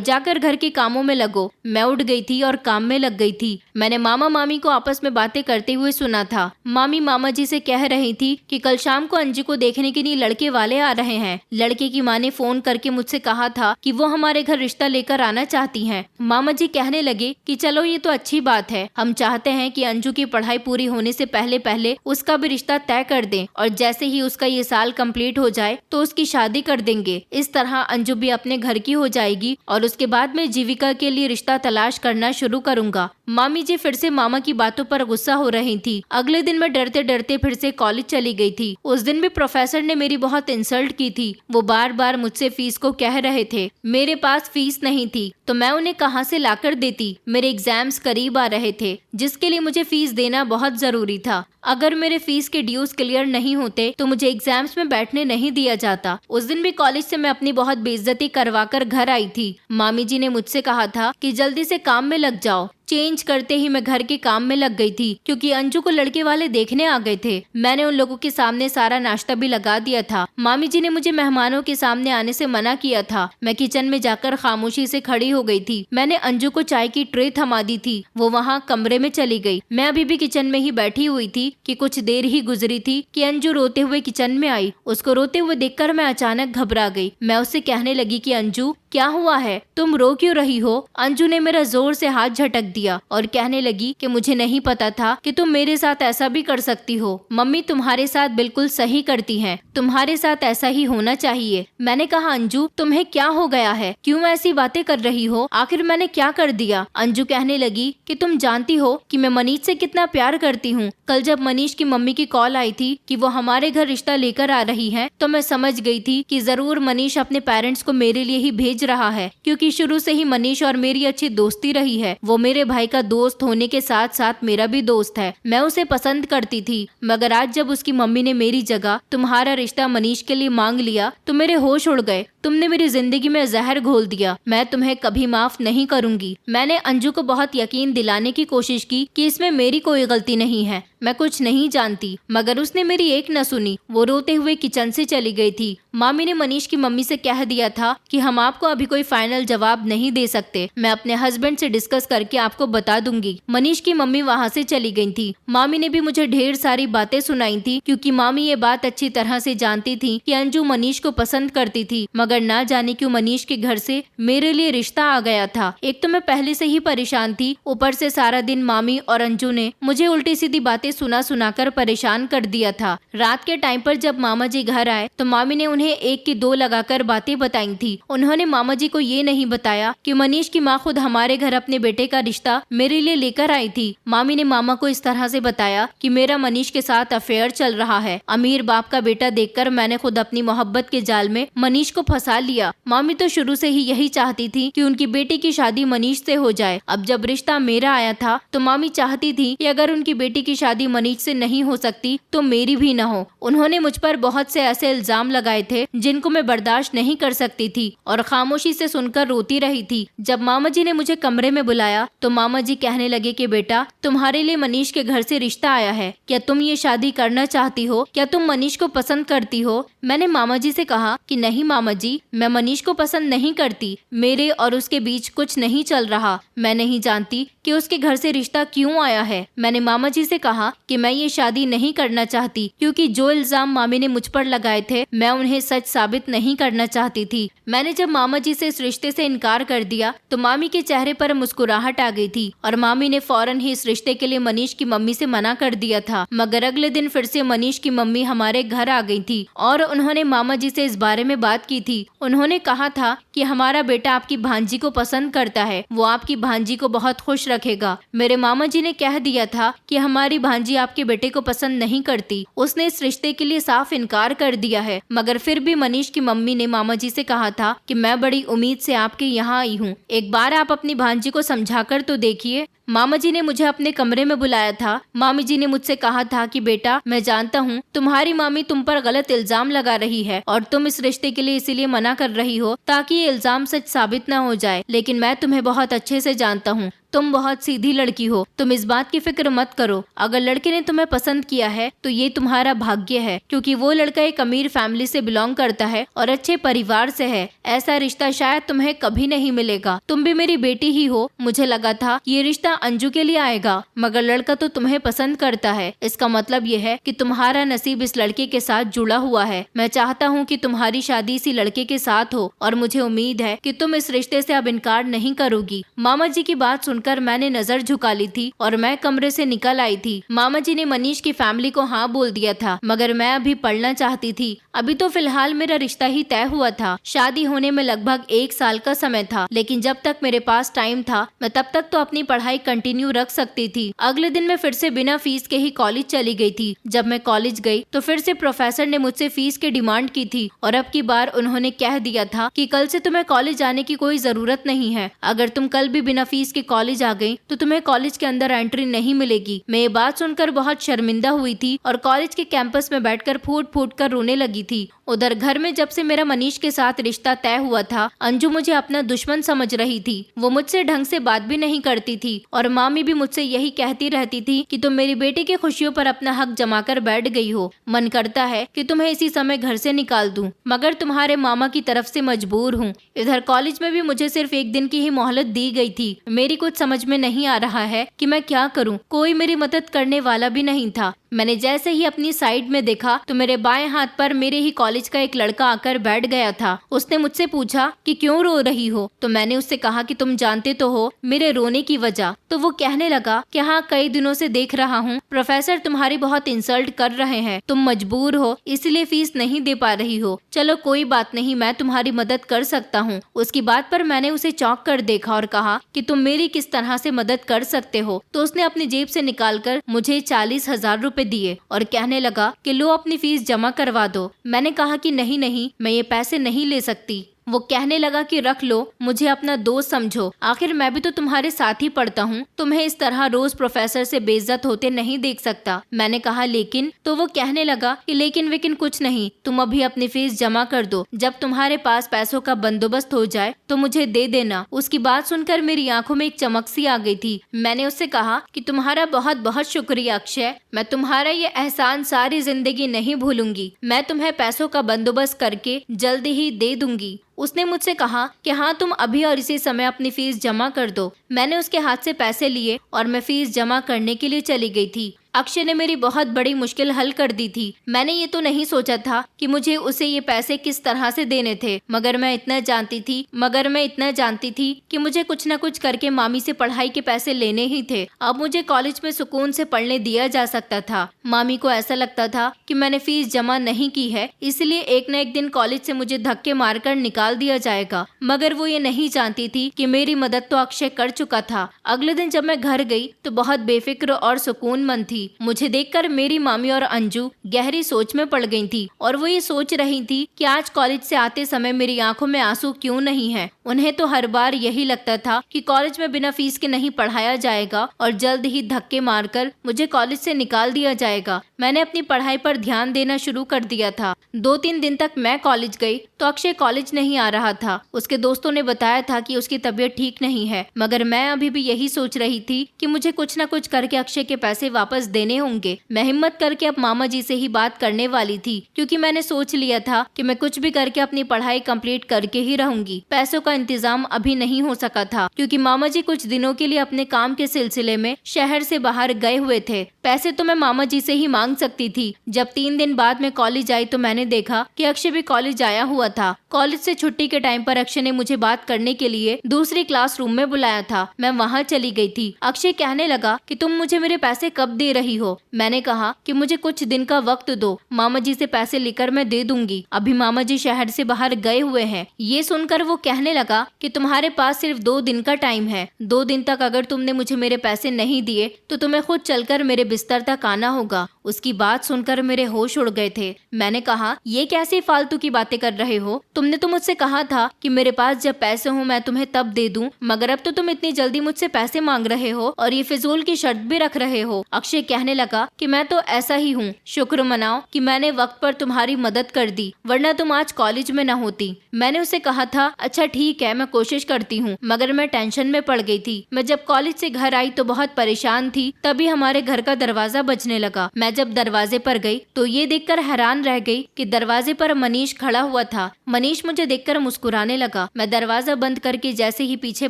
जाकर घर के कामों में लगो। मैं उठ गई थी और काम में लग गई थी। मैंने मामा मामी को आपस में बातें करते हुए सुना था। मामी मामा जी से कह रही थी कि कल शाम को अंजू को देखने के लिए लड़के वाले आ रहे हैं। लड़के की माँ ने फोन करके मुझसे कहा था कि वो हमारे घर रिश्ता लेकर आना चाहती हैं। मामा जी कहने लगे कि चलो ये तो अच्छी बात है, हम चाहते हैं कि अंजू की पढ़ाई पूरी होने से पहले पहले उसका भी रिश्ता तय कर दें और जैसे ही उसका ये साल कंप्लीट हो जाए तो उसकी शादी कर देंगे। इस तरह अंजू भी अपने घर की हो जाएगी और उसके बाद में जीविका के लिए रिश्ता तलाश करना शुरू करूंगा। मामी जी फिर से मामा की बातों पर गुस्सा हो रही थी। अगले दिन मैं डरते डरते फिर से कॉलेज चली गई थी। उस दिन भी प्रोफेसर ने मेरी बहुत इंसल्ट की थी। वो बार बार मुझसे फीस को कह रहे थे। मेरे पास फीस नहीं थी तो मैं उन्हें कहां से लाकर देती। मेरे एग्जाम्स करीब आ रहे थे जिसके लिए मुझे फीस देना बहुत जरूरी था। अगर मेरे फीस के ड्यूज क्लियर नहीं होते तो मुझे एग्जाम्स में बैठने नहीं दिया जाता। उस दिन भी कॉलेज से मैं अपनी बहुत बेइज्जती करवाकर घर आई थी। मामी जी ने मुझसे कहा था कि जल्दी से काम में लग जाओ। चेंज करते ही मैं घर के काम में लग गई थी क्योंकि अंजू को लड़के वाले देखने आ गए थे। मैंने उन लोगों के सामने सारा नाश्ता भी लगा दिया था। मामी जी ने मुझे मेहमानों के सामने आने से मना किया था। मैं किचन में जाकर खामोशी से खड़ी हो गई थी। मैंने अंजू को चाय की ट्रे थमा दी थी। वो वहाँ कमरे में चली गई। मैं अभी भी किचन में ही बैठी हुई थी कि कुछ देर ही गुजरी थी कि अंजू रोते हुए किचन में आई। उसको रोते हुए देखकर मैं अचानक घबरा गई। मैं उससे कहने लगी कि अंजू क्या हुआ है, तुम रो क्यों रही हो। अंजू ने मेरा जोर से हाथ झटक दिया और कहने लगी कि मुझे नहीं पता था कि तुम मेरे साथ ऐसा भी कर सकती हो। मम्मी तुम्हारे साथ बिल्कुल सही करती हैं, तुम्हारे साथ ऐसा ही होना चाहिए। मैंने कहा अंजू तुम्हें क्या हो गया है, क्यों ऐसी बातें कर रही हो, आखिर मैंने क्या कर दिया। अंजू कहने लगी कि तुम जानती हो कि मैं मनीष से कितना प्यार करती हूँ। कल जब मनीष की मम्मी की कॉल आई थी कि वो हमारे घर रिश्ता लेकर आ रही है तो मैं समझ गई थी कि जरूर मनीष अपने पेरेंट्स को मेरे लिए ही भेज रहा है, क्योंकि शुरू से ही मनीष और मेरी अच्छी दोस्ती रही है। वो मेरे भाई का दोस्त होने के साथ साथ मेरा भी दोस्त है। मैं उसे पसंद करती थी, मगर आज जब उसकी मम्मी ने मेरी जगह तुम्हारा रिश्ता मनीष के लिए मांग लिया तो मेरे होश उड़ गए। तुमने मेरी जिंदगी में जहर घोल दिया। मैं तुम्हें कभी माफ नहीं करूंगी। मैंने अंजू को बहुत यकीन दिलाने की कोशिश की कि इसमें मेरी कोई गलती नहीं है, मैं कुछ नहीं जानती, मगर उसने मेरी एक न सुनी। वो रोते हुए किचन से चली गई थी। मामी ने मनीष की मम्मी से कह दिया था कि हम आपको अभी कोई फाइनल जवाब नहीं दे सकते, मैं अपने हस्बैंड से डिस्कस करके आपको बता दूंगी। मनीष की मम्मी वहाँ से चली गई थी। मामी ने भी मुझे ढेर सारी बातें सुनाई थी, क्योंकि मामी ये बात अच्छी तरह से जानती थी कि अंजू मनीष को पसंद करती थी, मगर ना जाने क्यों मनीष के घर से मेरे लिए रिश्ता आ गया था। एक तो मैं पहले से ही परेशान थी, ऊपर से सारा दिन मामी और अंजू ने मुझे उल्टी सीधी बातें सुना सुनाकर परेशान कर दिया था। रात के टाइम पर जब मामा जी घर आए तो मामी ने उन्हें एक की दो लगाकर बातें बताई थी। उन्होंने मामा जी को ये नहीं बताया कि मनीष की माँ खुद हमारे घर अपने बेटे का रिश्ता मेरे लिए लेकर आई थी। मामी ने मामा को इस तरह से बताया कि मेरा मनीष के साथ अफेयर चल रहा है। अमीर बाप का बेटा देखकर मैंने खुद अपनी मोहब्बत के जाल में मनीष को फंसा लिया। मामी तो शुरू से ही यही चाहती थी कि उनकी बेटी की शादी मनीष से हो जाए। अब जब रिश्ता मेरा आया था तो मामी चाहती थी कि अगर उनकी बेटी की शादी मनीष से नहीं हो सकती तो मेरी भी न हो। उन्होंने मुझ पर बहुत से ऐसे इल्जाम लगाए थे जिनको मैं बर्दाश्त नहीं कर सकती थी और खामोशी से सुनकर रोती रही थी। जब मामा जी ने मुझे कमरे में बुलाया तो मामा जी कहने लगे कि बेटा तुम्हारे लिए मनीष के घर से रिश्ता आया है, क्या तुम ये शादी करना चाहती हो, क्या तुम मनीष को पसंद करती हो। मैंने मामा जी से कहा कि नहीं मामा जी, मैं मनीष को पसंद नहीं करती, मेरे और उसके बीच कुछ नहीं चल रहा, मैं नहीं जानती कि उसके घर से रिश्ता क्यों आया है। मैंने मामा जी से कहा कि मैं ये शादी नहीं करना चाहती, क्योंकि जो इल्जाम मामी ने मुझ पर लगाए थे मैं उन्हें सच साबित नहीं करना चाहती थी। मैंने जब मामा जी से इस रिश्ते से इनकार कर दिया तो मामी के चेहरे पर मुस्कुराहट आ गई थी और मामी ने फौरन ही इस रिश्ते के लिए मनीष की मम्मी से मना कर दिया था। मगर अगले दिन फिर से मनीष की मम्मी हमारे घर आ गई थी और उन्होंने मामा जी से इस बारे में बात की थी थी। उन्होंने कहा था कि हमारा बेटा आपकी भांजी को पसंद करता है, वो आपकी भांजी को बहुत खुश रखेगा। मेरे मामा जी ने कह दिया था कि हमारी भांजी आपके बेटे को पसंद नहीं करती, उसने इस रिश्ते के लिए साफ इनकार कर दिया है। मगर फिर भी मनीष की मम्मी ने मामा जी से कहा था कि मैं बड़ी उम्मीद से आपके यहाँ आई हूँ, एक बार आप अपनी भांजी को समझाकर तो देखिए। मामा जी ने मुझे अपने कमरे में बुलाया था। मामी जी ने मुझसे कहा था कि बेटा, मैं जानता हूँ तुम्हारी मामी तुम पर गलत इल्जाम लगा रही है और तुम इस रिश्ते के लिए इसीलिए मना कर रही हो ताकि ये इल्जाम सच साबित न हो जाए, लेकिन मैं तुम्हें बहुत अच्छे से जानता हूँ, तुम बहुत सीधी लड़की हो, तुम इस बात की फिक्र मत करो। अगर लड़के ने तुम्हें पसंद किया है तो ये तुम्हारा भाग्य है, क्योंकि वो लड़का एक अमीर फैमिली से बिलोंग करता है और अच्छे परिवार से है। ऐसा रिश्ता शायद तुम्हें कभी नहीं मिलेगा। तुम भी मेरी बेटी ही हो, मुझे लगा था ये रिश्ता अंजू के लिए आएगा, मगर लड़का तो तुम्हें पसंद करता है। इसका मतलब ये है कि तुम्हारा नसीब इस लड़के के साथ जुड़ा हुआ है। मैं चाहता हूँ कि तुम्हारी शादी इसी लड़के के साथ हो और मुझे उम्मीद है कि तुम इस रिश्ते से अब इनकार नहीं करोगी। मामा जी की बात सुनकर मैंने नजर झुका ली थी और मैं कमरे से निकल आई थी। मामा जी ने मनीष की फैमिली को हाँ बोल दिया था, मगर मैं अभी पढ़ना चाहती थी। अभी तो फिलहाल मेरा रिश्ता ही तय हुआ था। शादी होने में लगभग 1 साल का समय था, लेकिन जब तक मेरे पास टाइम था मैं तब तक तो अपनी पढ़ाई कंटिन्यू रख सकती थी। अगले दिन मैं फिर से बिना फीस के ही कॉलेज चली गई थी। जब मैं कॉलेज गई तो फिर से प्रोफेसर ने मुझसे फीस की डिमांड की थी और अब की बार उन्होंने कह दिया था कि कल से तुम्हें कॉलेज आने की कोई जरूरत नहीं है। अगर तुम कल भी बिना फीस के कॉलेज आ गई तो तुम्हें कॉलेज के अंदर एंट्री नहीं मिलेगी। मैं ये बात सुनकर बहुत शर्मिंदा हुई थी और कॉलेज के कैंपस में बैठकर फूट फूट कर रोने लगी थी। उधर घर में जब से मेरा मनीष के साथ रिश्ता तय हुआ था, अंजू मुझे अपना दुश्मन समझ रही थी। वो मुझसे ढंग से बात भी नहीं करती थी और मामी भी मुझसे यही कहती रहती थी कि तुम मेरी बेटी की खुशियों पर अपना हक जमा कर बैठ गई हो। मन करता है कि तुम्हें इसी समय घर से निकाल दूं, मगर तुम्हारे मामा की तरफ से मजबूर हूँ। इधर कॉलेज में भी मुझे सिर्फ 1 दिन की ही मोहलत दी गई थी। मेरी कुछ समझ में नहीं आ रहा है कि मैं क्या करूँ। कोई मेरी मदद करने वाला भी नहीं था। मैंने जैसे ही अपनी साइड में देखा तो मेरे बाएं हाथ पर मेरे ही कॉलेज का एक लड़का आकर बैठ गया था। उसने मुझसे पूछा कि क्यों रो रही हो, तो मैंने उससे कहा कि तुम जानते तो हो मेरे रोने की वजह। तो वो कहने लगा कि हाँ, कई दिनों से देख रहा हूँ प्रोफेसर तुम्हारी बहुत इंसल्ट कर रहे हैं, तुम मजबूर हो इसलिए फीस नहीं दे पा रही हो। चलो कोई बात नहीं, मैं तुम्हारी मदद कर सकता हूँ। उसकी बात पर मैंने उसे चौंक कर देखा और कहा कि तुम मेरी किस तरह से मदद कर सकते हो। तो उसने अपनी जेब से निकालकर मुझे 40,000 रुपए दिए और कहने लगा कि लो अपनी फीस जमा करवा दो। मैंने कहा कि नहीं नहीं, मैं ये पैसे नहीं ले सकती। वो कहने लगा कि रख लो, मुझे अपना दोस्त समझो, आखिर मैं भी तो तुम्हारे साथ ही पढ़ता हूँ, तुम्हें इस तरह रोज प्रोफेसर से बेइज्जत होते नहीं देख सकता। मैंने कहा लेकिन, तो वो कहने लगा कि लेकिन वेकिन कुछ नहीं, तुम अभी अपनी फीस जमा कर दो, जब तुम्हारे पास पैसों का बंदोबस्त हो जाए तो मुझे दे देना। उसकी बात सुनकर मेरी आंखों में एक चमक सी आ गई थी। मैंने उससे कहा कि तुम्हारा बहुत बहुत शुक्रिया अक्षय, मैं तुम्हारा ये एहसान सारी जिंदगी नहीं भूलूंगी। मैं तुम्हें पैसों का बंदोबस्त करके जल्दी ही दे दूंगी। उसने मुझसे कहा कि हाँ, तुम अभी और इसी समय अपनी फीस जमा कर दो। मैंने उसके हाथ से पैसे लिए और मैं फीस जमा करने के लिए चली गई थी। अक्षय ने मेरी बहुत बड़ी मुश्किल हल कर दी थी। मैंने ये तो नहीं सोचा था कि मुझे उसे ये पैसे किस तरह से देने थे, मगर मैं इतना जानती थी कि मुझे कुछ न कुछ करके मामी से पढ़ाई के पैसे लेने ही थे। अब मुझे कॉलेज में सुकून से पढ़ने दिया जा सकता था। मामी को ऐसा लगता था कि मैंने फीस जमा नहीं की है, इसलिए एक न एक दिन कॉलेज से मुझे धक्के मारकर निकाल दिया जाएगा। मगर वो ये नहीं जानती थी कि मेरी मदद तो अक्षय कर चुका था। अगले दिन जब मैं घर गई तो बहुत बेफिक्र और सुकून मंद थी। मुझे देखकर मेरी मामी और अंजू गहरी सोच में पड़ गई थी और वो ये सोच रही थी कि आज कॉलेज से आते समय मेरी आंखों में आंसू क्यों नहीं है। उन्हें तो हर बार यही लगता था कि कॉलेज में बिना फीस के नहीं पढ़ाया जाएगा और जल्द ही धक्के मारकर मुझे कॉलेज से निकाल दिया जाएगा। मैंने अपनी पढ़ाई पर ध्यान देना शुरू कर दिया था। 2-3 दिन तक मैं कॉलेज गई तो अक्षय कॉलेज नहीं आ रहा था। उसके दोस्तों ने बताया था कि उसकी तबीयत ठीक नहीं है, मगर मैं अभी भी यही सोच रही थी कि मुझे कुछ न कुछ करके अक्षय के पैसे वापस देने होंगे। मैं हिम्मत करके अब मामा जी से ही बात करने वाली थी, क्योंकि मैंने सोच लिया था कि मैं कुछ भी करके अपनी पढ़ाई कंप्लीट करके ही रहूंगी। पैसों का इंतजाम अभी नहीं हो सका था, क्योंकि मामा जी कुछ दिनों के लिए अपने काम के सिलसिले में शहर से बाहर गए हुए थे। पैसे तो मैं मामा जी से ही मांग मांग सकती थी। जब 3 दिन बाद मैं कॉलेज आई तो मैंने देखा कि अक्षय भी कॉलेज आया हुआ था। कॉलेज से छुट्टी के टाइम पर अक्षय ने मुझे बात करने के लिए दूसरी क्लासरूम में बुलाया था। मैं वहाँ चली गई थी। अक्षय कहने लगा कि तुम मुझे मेरे पैसे कब दे रही हो। मैंने कहा कि मुझे कुछ दिन का वक्त दो, मामा जी से पैसे लेकर मैं दे दूंगी। अभी मामा जी शहर से बाहर गए हुए हैं। ये सुनकर वो कहने लगा कि तुम्हारे पास सिर्फ 2 दिन का टाइम है। 2 दिन तक अगर तुमने मुझे मेरे पैसे नहीं दिए तो तुम्हें खुद चलकर मेरे बिस्तर तक आना होगा। उसकी बात सुनकर मेरे होश उड़ गए थे। मैंने कहा, ये कैसी फालतू की बातें कर रहे हो? तुमने तो मुझसे कहा था कि मेरे पास जब पैसे हो मैं तुम्हें तब दे दूं, मगर अब तो तुम इतनी जल्दी मुझसे पैसे मांग रहे हो और ये फिजूल की शर्त भी रख रहे हो। अक्षय कहने लगा कि मैं तो ऐसा ही हूँ। शुक्र मनाओ कि मैंने वक्त पर तुम्हारी मदद कर दी, वरना तुम आज कॉलेज में न होती। मैंने उसे कहा था, अच्छा ठीक है, मैं कोशिश करती हूँ, मगर मैं टेंशन में पड़ गई थी। मैं जब कॉलेज से घर आई तो बहुत परेशान थी। तभी हमारे घर का दरवाजा बजने लगा। मैं जब दरवाजे पर गई तो ये देखकर हैरान रह गई कि दरवाजे पर मनीष खड़ा हुआ था। मनीष मुझे देखकर मुस्कुराने लगा। मैं दरवाजा बंद करके जैसे ही पीछे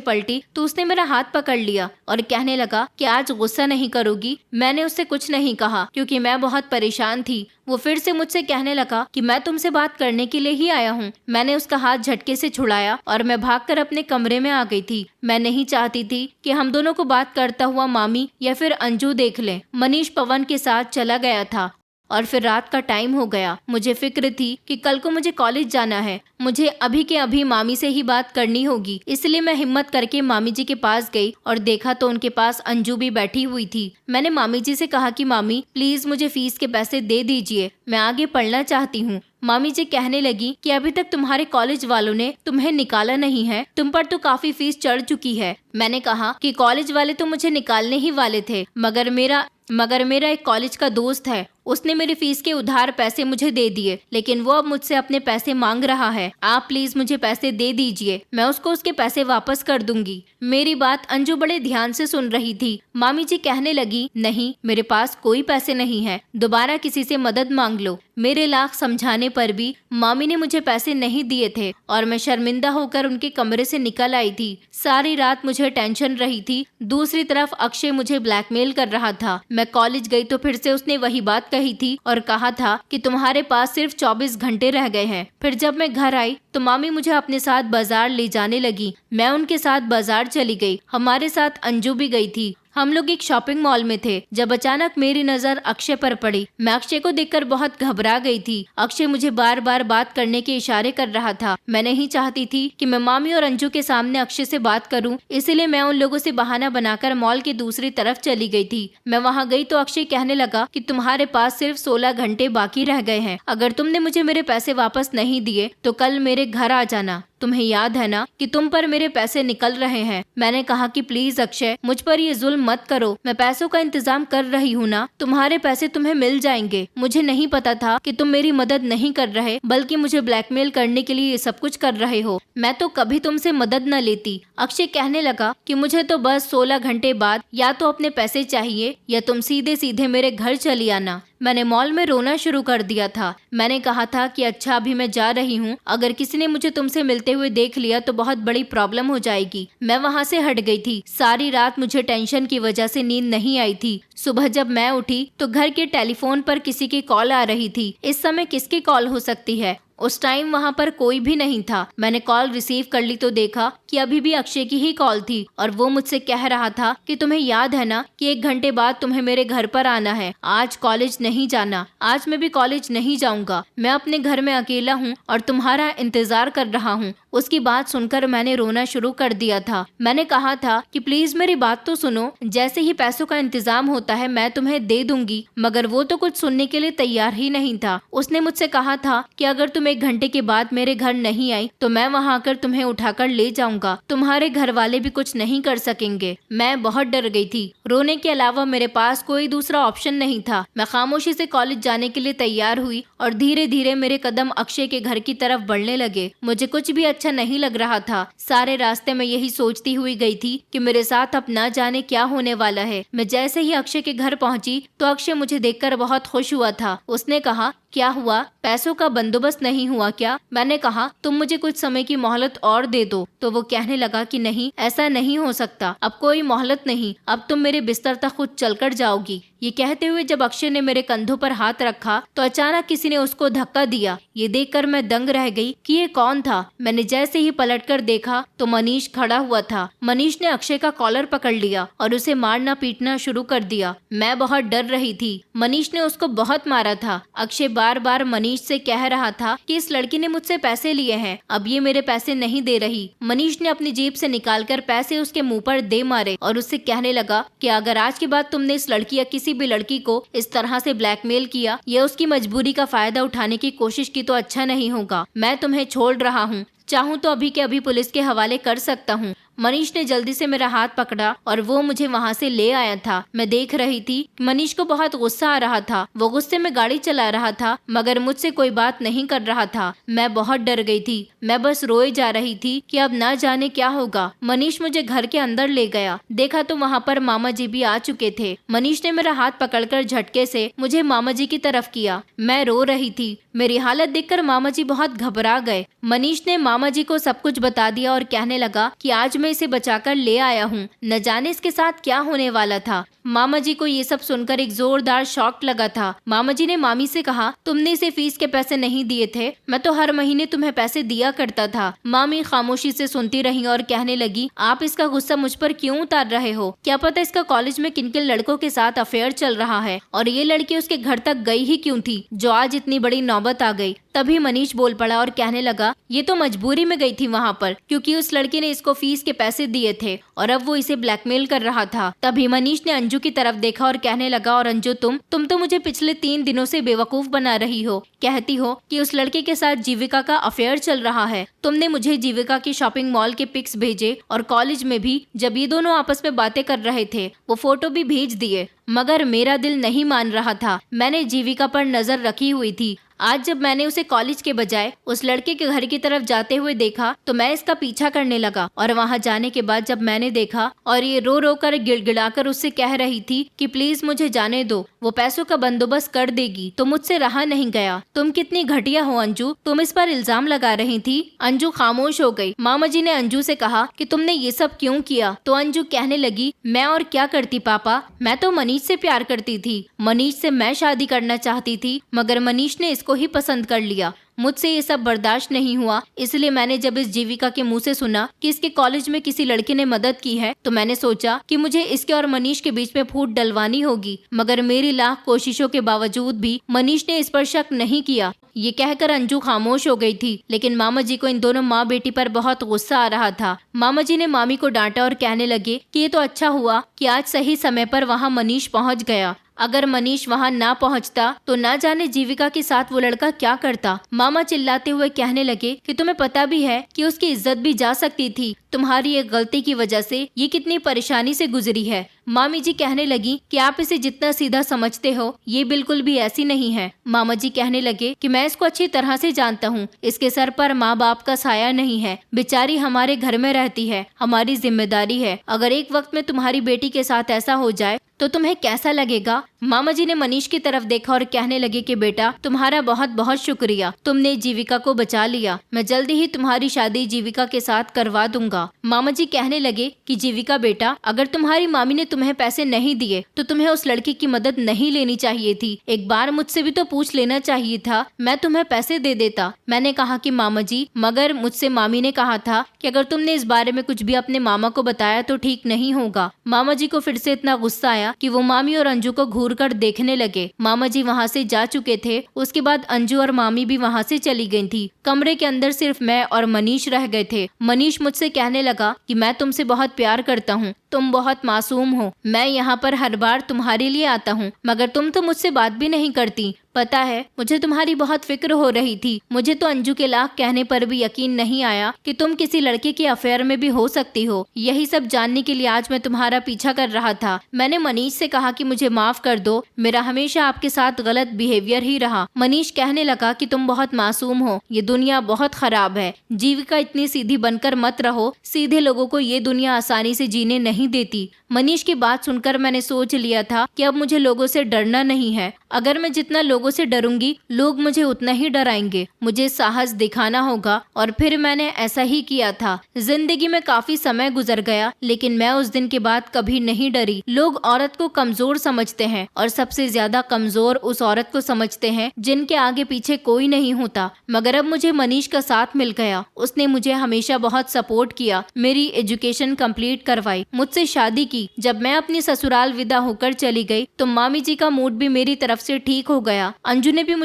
पलटी तो उसने मेरा हाथ पकड़ लिया और कहने लगा कि आज गुस्सा नहीं करोगी। मैंने उससे कुछ नहीं कहा क्योंकि मैं बहुत परेशान थी। वो फिर से मुझसे कहने लगा कि मैं तुमसे बात करने के लिए ही आया हूँ। मैंने उसका हाथ झटके से छुड़ाया और मैं भागकर अपने कमरे में आ गई थी। मैं नहीं चाहती थी कि हम दोनों को बात करता हुआ मामी या फिर अंजू देख ले। मनीष पवन के साथ चला गया था और फिर रात का टाइम हो गया। मुझे फिक्र थी कि कल को मुझे कॉलेज जाना है। मुझे अभी के अभी मामी से ही बात करनी होगी। इसलिए मैं हिम्मत करके मामी जी के पास गई और देखा तो उनके पास अंजू भी बैठी हुई थी। मैंने मामी जी से कहा कि मामी प्लीज मुझे फीस के पैसे दे दीजिए, मैं आगे पढ़ना चाहती हूँ। मामी जी कहने लगी कि अभी तक तुम्हारे कॉलेज वालों ने तुम्हें निकाला नहीं है, तुम पर तो काफी फीस चढ़ चुकी है। मैंने कहा कि कॉलेज वाले तो मुझे निकालने ही वाले थे, मगर मेरा एक कॉलेज का दोस्त है, उसने मेरी फीस के उधार पैसे मुझे दे दिए, लेकिन वो अब मुझसे अपने पैसे मांग रहा है। आप प्लीज मुझे पैसे दे दीजिए, मैं उसको उसके पैसे वापस कर दूंगी। मेरी बात अंजू बड़े ध्यान से सुन रही थी। मामी जी कहने लगी, नहीं, मेरे पास कोई पैसे नहीं है, दोबारा किसी से मदद मांग लो। मेरे लाख समझाने पर भी मामी ने मुझे पैसे नहीं दिए थे और मैं शर्मिंदा होकर उनके कमरे से निकल आई थी। सारी रात मुझे टेंशन रही थी। दूसरी तरफ अक्षय मुझे ब्लैकमेल कर रहा था। मैं कॉलेज गई तो फिर से उसने वही बात कही थी और कहा था कि तुम्हारे पास सिर्फ 24 घंटे रह गए हैं। फिर जब मैं घर आई तो मामी मुझे अपने साथ बाजार ले जाने लगी। मैं उनके साथ बाजार चली गई। हमारे साथ अंजू भी गई थी। हम लोग एक शॉपिंग मॉल में थे जब अचानक मेरी नजर अक्षय पर पड़ी। मैं अक्षय को देखकर बहुत घबरा गई थी। अक्षय मुझे बार बार बात करने के इशारे कर रहा था। मैं नहीं चाहती थी कि मैं मामी और अंजू के सामने अक्षय से बात करूं, इसलिए मैं उन लोगों से बहाना बनाकर मॉल की दूसरी तरफ चली गई थी। मैं वहां गई तो अक्षय कहने लगा कि तुम्हारे पास सिर्फ 16 घंटे बाकी रह गए हैं। अगर तुमने मुझे मेरे पैसे वापस नहीं दिए तो कल मेरे घर आ जाना। तुम्हें याद है ना कि तुम पर मेरे पैसे निकल रहे हैं। मैंने कहा कि प्लीज अक्षय, मुझ पर ये जुल्म मत करो, मैं पैसों का इंतजाम कर रही हूँ ना, तुम्हारे पैसे तुम्हें मिल जाएंगे। मुझे नहीं पता था कि तुम मेरी मदद नहीं कर रहे बल्कि मुझे ब्लैकमेल करने के लिए ये सब कुछ कर रहे हो। मैं तो कभी तुमसे मदद न लेती। अक्षय कहने लगा कि मुझे तो बस 16 घंटे बाद या तो अपने पैसे चाहिए या तुम सीधे सीधे मेरे घर चली आना। मैंने मॉल में रोना शुरू कर दिया था। मैंने कहा था कि अच्छा अभी मैं जा रही हूँ, अगर किसी ने मुझे तुमसे मिलते हुए देख लिया तो बहुत बड़ी प्रॉब्लम हो जाएगी। मैं वहाँ से हट गई थी। सारी रात मुझे टेंशन की वजह से नींद नहीं आई थी। सुबह जब मैं उठी तो घर के टेलीफोन पर किसी की कॉल आ रही थी। इस समय किसकी कॉल हो सकती है? उस टाइम वहाँ पर कोई भी नहीं था। मैंने कॉल रिसीव कर ली तो देखा कि अभी भी अक्षय की ही कॉल थी और वो मुझसे कह रहा था कि तुम्हें याद है ना कि 1 घंटे बाद तुम्हें मेरे घर पर आना है, आज कॉलेज नहीं जाना। आज मैं भी कॉलेज नहीं जाऊंगा, मैं अपने घर में अकेला हूँ और तुम्हारा इंतजार कर रहा हूँ। उसकी बात सुनकर मैंने रोना शुरू कर दिया था। मैंने कहा था कि प्लीज मेरी बात तो सुनो, जैसे ही पैसों का इंतजाम होता है मैं तुम्हें दे दूंगी, मगर वो तो कुछ सुनने के लिए तैयार ही नहीं था। उसने मुझसे कहा था कि अगर तुम 1 घंटे के बाद मेरे घर नहीं आई तो मैं वहां आकर तुम्हें उठाकर ले जाऊंगा, तुम्हारे घर वाले भी कुछ नहीं कर सकेंगे। मैं बहुत डर गई थी। रोने के अलावा मेरे पास कोई दूसरा ऑप्शन नहीं था। मैं खामोशी से कॉलेज जाने के लिए तैयार हुई और धीरे धीरे मेरे कदम अक्षय के घर की तरफ बढ़ने लगे। मुझे कुछ भी अच्छा नहीं लग रहा था। सारे रास्ते में यही सोचती हुई गई थी कि मेरे साथ अब ना जाने क्या होने वाला है। मैं जैसे ही अक्षय के घर पहुंची तो अक्षय मुझे देखकर बहुत खुश हुआ था। उसने कहा, क्या हुआ, पैसों का बंदोबस्त नहीं हुआ क्या? मैंने कहा, तुम मुझे कुछ समय की मोहलत और दे दो। तो वो कहने लगा कि नहीं, ऐसा नहीं हो सकता, अब कोई मोहलत नहीं, अब तुम मेरे बिस्तर तक खुद चलकर जाओगी। ये कहते हुए जब अक्षय ने मेरे कंधों पर हाथ रखा तो अचानक किसी ने उसको धक्का दिया। ये देखकर मैं दंग रह गई कि ये कौन था। मैंने जैसे ही पलटकर देखा तो मनीष खड़ा हुआ था। मनीष ने अक्षय का कॉलर पकड़ लिया और उसे मारना पीटना शुरू कर दिया। मैं बहुत डर रही थी। मनीष ने उसको बहुत मारा था। अक्षय बार बार मनीष से कह रहा था कि इस लड़की ने मुझसे पैसे लिए हैं, अब ये मेरे पैसे नहीं दे रही। मनीष ने अपनी जेब से निकालकर पैसे उसके मुंह पर दे मारे और उससे कहने लगा कि अगर आज के बाद तुमने इस लड़की या किसी भी लड़की को इस तरह से ब्लैकमेल किया या उसकी मजबूरी का फायदा उठाने की कोशिश की तो अच्छा नहीं होगा। मैं तुम्हें छोड़ रहा हूँ, चाहूँ तो अभी के अभी पुलिस के हवाले कर सकता हूँ। मनीष ने जल्दी से मेरा हाथ पकड़ा और वो मुझे वहाँ से ले आया था। मैं देख रही थी मनीष को बहुत गुस्सा आ रहा था। वो गुस्से में गाड़ी चला रहा था मगर मुझसे कोई बात नहीं कर रहा था। मैं बहुत डर गई थी। मैं बस रोए जा रही थी कि अब ना जाने क्या होगा। मनीष मुझे घर के अंदर ले गया। देखा तो वहाँ पर मामा जी भी आ चुके थे। मनीष ने मेरा हाथ पकड़कर झटके से मुझे मामा जी की तरफ किया। मैं रो रही थी। मेरी हालत देखकर मामा जी बहुत घबरा गए। मनीष ने मामा जी को सब कुछ बता दिया और कहने लगा कि आज मैं इसे बचाकर ले आया हूँ, न जाने इसके साथ क्या होने वाला था। मामा जी को ये सब सुनकर एक जोरदार शॉक लगा था। मामा जी ने मामी से कहा, तुमने इसे फीस के पैसे नहीं दिए थे, मैं तो हर महीने तुम्हें पैसे दिया करता था। मामी खामोशी से सुनती रही और कहने लगी, आप इसका गुस्सा मुझ पर क्यों उतार रहे हो? क्या पता इसका कॉलेज में किन किन लड़कों के साथ अफेयर चल रहा है और ये लड़की उसके घर तक गई ही क्यों थी जो आज इतनी बड़ी नौबत आ गई। तभी मनीष बोल पड़ा और कहने लगा, ये तो मजबूरी में गई थी वहाँ पर क्योंकि उस लड़की ने इसको फीस के पैसे दिए थे और अब वो इसे ब्लैकमेल कर रहा था। तभी मनीष ने अंजू की तरफ देखा और कहने लगा, और अंजू तुम तो मुझे पिछले 3 दिनों से बेवकूफ बना रही हो। कहती हो कि उस लड़के के साथ जीविका का अफेयर चल रहा है। तुमने मुझे जीविका की शॉपिंग मॉल के पिक्स भेजे और कॉलेज में भी जब ये दोनों आपस में बातें कर रहे थे वो फोटो भी भेज दिए, मगर मेरा दिल नहीं मान रहा था। मैंने जीविका पर नजर रखी हुई थी। आज जब मैंने उसे कॉलेज के बजाय उस लड़के के घर की तरफ जाते हुए देखा तो मैं इसका पीछा करने लगा और वहां जाने के बाद जब मैंने देखा और ये रो रो कर गिड़गिड़ाकर उससे कह रही थी कि प्लीज मुझे जाने दो, वो पैसों का बंदोबस्त कर देगी, तो मुझसे रहा नहीं गया। तुम कितनी घटिया हो अंजू, तुम इस पर इल्जाम लगा रही थी। अंजू खामोश हो गई। मामा जी ने अंजू से कहा कि तुमने ये सब क्यों किया? तो अंजू कहने लगी, मैं और क्या करती पापा, मैं तो मनीष से प्यार करती थी। मनीष से मैं शादी करना चाहती थी मगर मनीष ने को ही पसंद कर लिया। मुझसे ये सब बर्दाश्त नहीं हुआ, इसलिए मैंने जब इस जीविका के मुंह से सुना कि इसके कॉलेज में किसी लड़के ने मदद की है तो मैंने सोचा कि मुझे इसके और मनीष के बीच में फूट डलवानी होगी। मगर मेरी लाख कोशिशों के बावजूद भी मनीष ने इस पर शक नहीं किया। ये कहकर अंजू खामोश हो गई थी, लेकिन मामा जी को इन दोनों माँ बेटी पर बहुत गुस्सा आ रहा था। मामा जी ने मामी को डांटा और कहने लगे कि ये तो अच्छा हुआ कि आज सही समय पर वहाँ मनीष पहुँच गया। अगर मनीष वहां ना पहुंचता तो ना जाने जीविका के साथ वो लड़का क्या करता। मामा चिल्लाते हुए कहने लगे कि तुम्हें पता भी है कि उसकी इज्जत भी जा सकती थी। तुम्हारी एक गलती की वजह से ये कितनी परेशानी से गुजरी है। मामी जी कहने लगी कि आप इसे जितना सीधा समझते हो ये बिल्कुल भी ऐसी नहीं है। मामा जी कहने लगे कि मैं इसको अच्छी तरह से जानता हूँ। इसके सर पर माँ बाप का साया नहीं है। बेचारी हमारे घर में रहती है, हमारी जिम्मेदारी है। अगर एक वक्त में तुम्हारी बेटी के साथ ऐसा हो जाए तो तुम्हें कैसा लगेगा? मामा जी ने मनीष की तरफ देखा और कहने लगे कि बेटा तुम्हारा बहुत बहुत शुक्रिया, तुमने जीविका को बचा लिया। मैं जल्दी ही तुम्हारी शादी जीविका के साथ करवा दूंगा। मामा जी कहने लगे कि जीविका बेटा, अगर तुम्हारी मामी ने तुम्हें पैसे नहीं दिए तो तुम्हें उस लड़की की मदद नहीं लेनी चाहिए थी। एक बार मुझसे भी तो पूछ लेना चाहिए था, मैं तुम्हें पैसे दे देता। मैंने कहा कि मामा जी, मगर मुझसे मामी ने कहा था कि अगर तुमने इस बारे में कुछ भी अपने मामा को बताया तो ठीक नहीं होगा। मामा जी को फिर से इतना गुस्सा आया कि वो मामी और अंजू को घूर कर देखने लगे। मामा जी वहाँ से जा चुके थे। उसके बाद अंजू और मामी भी वहाँ से चली गई थी। कमरे के अंदर सिर्फ मैं और मनीष रह गए थे। मनीष मुझसे कहने लगा कि मैं तुमसे बहुत प्यार करता हूँ, तुम बहुत मासूम हो। मैं यहाँ पर हर बार तुम्हारे लिए आता हूँ मगर तुम तो मुझसे बात भी नहीं करती। पता है मुझे तुम्हारी बहुत फिक्र हो रही थी। मुझे तो अंजू के लाख कहने पर भी यकीन नहीं आया कि तुम किसी लड़के के अफेयर में भी हो सकती हो। यही सब जानने के लिए आज मैं तुम्हारा पीछा कर रहा था। मैंने मनीष से कहा कि मुझे माफ कर दो, मेरा हमेशा आपके साथ गलत बिहेवियर ही रहा। मनीष कहने लगा कि तुम बहुत मासूम हो, ये दुनिया बहुत खराब है। जीविका इतनी सीधी बनकर मत रहो, सीधे लोगों को ये दुनिया आसानी से जीने नहीं देती। मनीष की बात सुनकर मैंने सोच लिया था कि अब मुझे लोगों से डरना नहीं है। अगर मैं जितना लोगों से डरूंगी लोग मुझे उतना ही डराएंगे। मुझे साहस दिखाना होगा और फिर मैंने ऐसा ही किया था। जिंदगी में काफी समय गुजर गया लेकिन मैं उस दिन के बाद कभी नहीं डरी। लोग औरत को कमजोर समझते हैं और सबसे ज्यादा कमजोर उस औरत को समझते हैं जिनके आगे पीछे कोई नहीं होता। मगर अब मुझे मनीष का साथ मिल गया। उसने मुझे हमेशा बहुत सपोर्ट किया, मेरी एजुकेशन कंप्लीट करवाई, मुझसे शादी की। जब मैं अपनी ससुराल विदा होकर चली गई तो मामी जी का मूड भी मेरी तरफ से ठीक हो गया। अंजू ने भी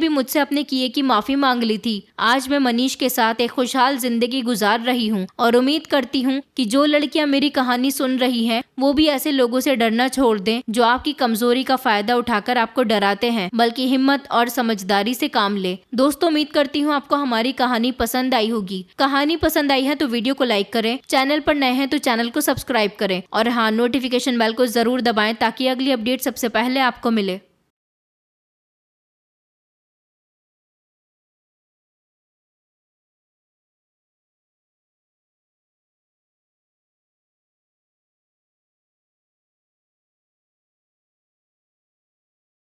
मुझसे अपने किए की माफी मांग ली थी। आज मैं मनीष के साथ एक खुशहाल जिंदगी गुजार रही हूँ और उम्मीद करती हूँ कि जो लड़कियां मेरी कहानी सुन रही हैं वो भी ऐसे लोगों से डरना छोड़ दें जो आपकी कमजोरी का फायदा उठाकर आपको डराते हैं, बल्कि हिम्मत और समझदारी से काम ले। दोस्तों, उम्मीद करती हूँ आपको हमारी कहानी पसंद आई होगी। कहानी पसंद आई है तो वीडियो को लाइक करें, चैनल पर नए हैं तो चैनल को सब्सक्राइब करें और हाँ, नोटिफिकेशन बेल को जरूर दबाएं ताकि अगली अपडेट सबसे पहले आपको मिले।